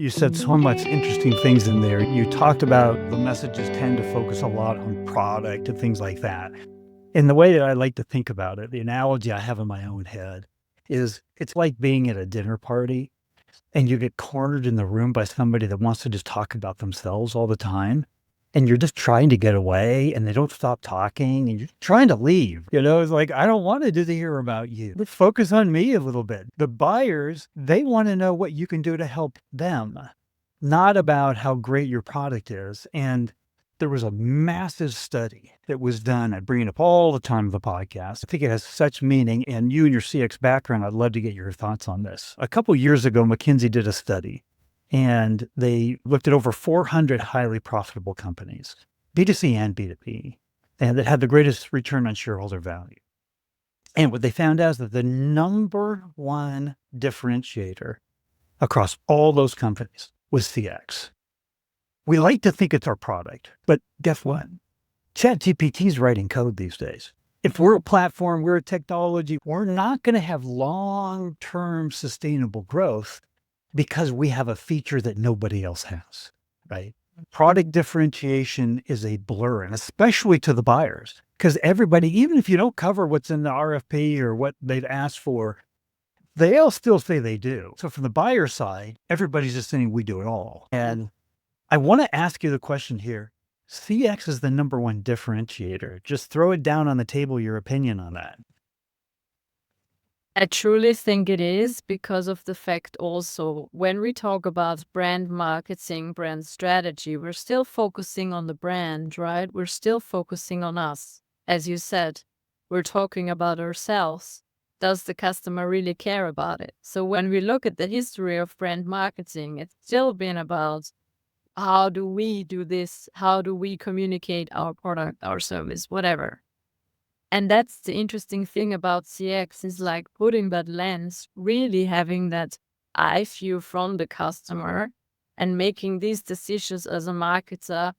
You said so much interesting things in there. You talked about the messages tend to focus a lot on product and things like that. And the way that I like to think about it, the analogy I have in my own head is it's like being at a dinner party and you get cornered in the room by somebody that wants to just talk about themselves all the time. And you're just trying to get away and they don't stop talking and you're trying to leave. It's like, I don't want to hear about you. Let's focus on me a little bit. The buyers, they want to know what you can do to help them, not about how great your product is. And there was a massive study that was done. I bring it up all the time in the podcast. I think it has such meaning. And you and your CX background, I'd love to get your thoughts on this. A couple years ago, McKinsey did a study and they looked at over 400 highly profitable companies, B2C and B2B, and that had the greatest return on shareholder value. And what they found out is that the number one differentiator across all those companies was CX. We like to think it's our product, but guess what? ChatGPT is writing code these days. If we're a platform, we're a technology, we're not going to have long-term sustainable growth because we have a feature that nobody else has, right? Product differentiation is a blur, and especially to the buyers, because everybody, even if you don't cover what's in the RFP or what they've asked for, they'll still say they do. So from the buyer side, everybody's just saying we do it all. And I want to ask you the question here. CX is the number one differentiator. Just throw it down on the table, your opinion on that. I truly think it is because of the fact also when we talk about brand marketing, brand strategy, we're still focusing on the brand, right? We're still focusing on us. As you said, we're talking about ourselves. Does the customer really care about it? So when we look at the history of brand marketing, it's still been about how do we do this? How do we communicate our product, our service, whatever? And that's the interesting thing about CX is like putting that lens, really having that eye view from the customer and making these decisions as a marketer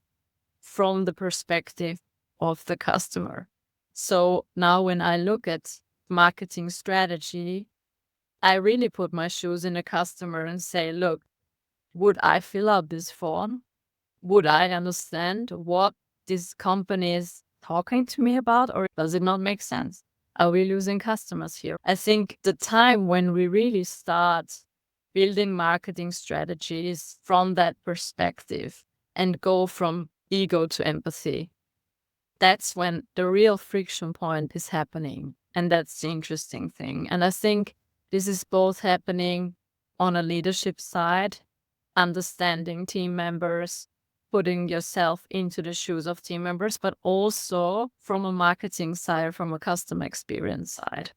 from the perspective of the customer. So now when I look at marketing strategy, I really put my shoes in the customer and say, look, would I fill out this form? Would I understand what this company is talking to me about, or does it not make sense? Are we losing customers here? I think the time when we really start building marketing strategies from that perspective and go from ego to empathy, that's when the real friction point is happening. And that's the interesting thing. And I think this is both happening on a leadership side, understanding team members, putting yourself into the shoes of team members, but also from a marketing side, from a customer experience side.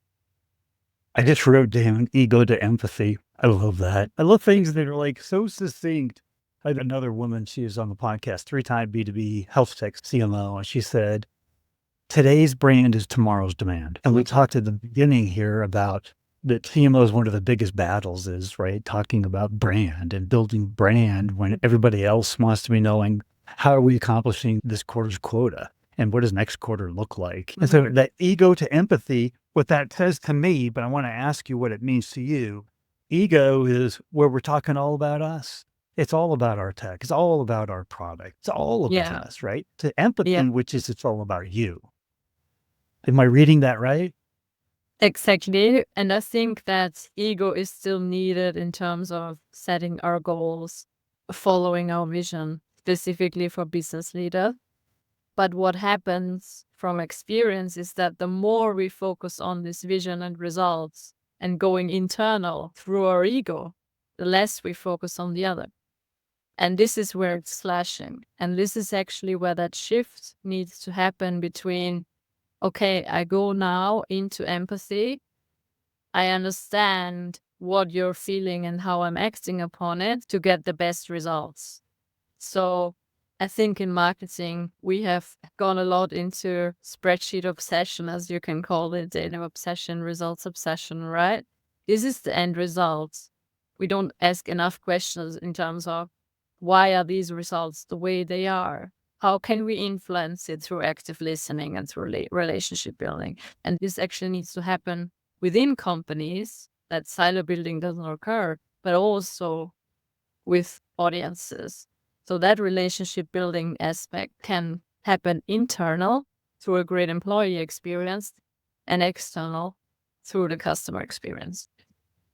I just wrote down ego to empathy. I love that. I love things that are like so succinct. I had another woman, she was on the podcast, 3-time B2B health tech CMO, and she said, today's brand is tomorrow's demand. And we talked at the beginning here about that CMO is one of the biggest battles is, right, talking about brand and building brand when everybody else wants to be knowing how are we accomplishing this quarter's quota and what does next quarter look like? And so that ego to empathy, what that says to me, but I want to ask you what it means to you. Ego is where we're talking all about us. It's all about our tech. It's all about our product. It's all about us, right? To empathy, which is it's all about you. Am I reading that right? Exactly. And I think that ego is still needed in terms of setting our goals, following our vision, specifically for business leaders. But what happens from experience is that the more we focus on this vision and results and going internal through our ego, the less we focus on the other. And this is where it's slashing. And this is actually where that shift needs to happen between, okay, I go now into empathy. I understand what you're feeling and how I'm acting upon it to get the best results. So I think in marketing, we have gone a lot into spreadsheet obsession, as you can call it, data obsession, results obsession, right? This is the end result. We don't ask enough questions in terms of why are these results the way they are? How can we influence it through active listening and through relationship building? And this actually needs to happen within companies, that silo building doesn't occur, but also with audiences. So that relationship building aspect can happen internal through a great employee experience and external through the customer experience.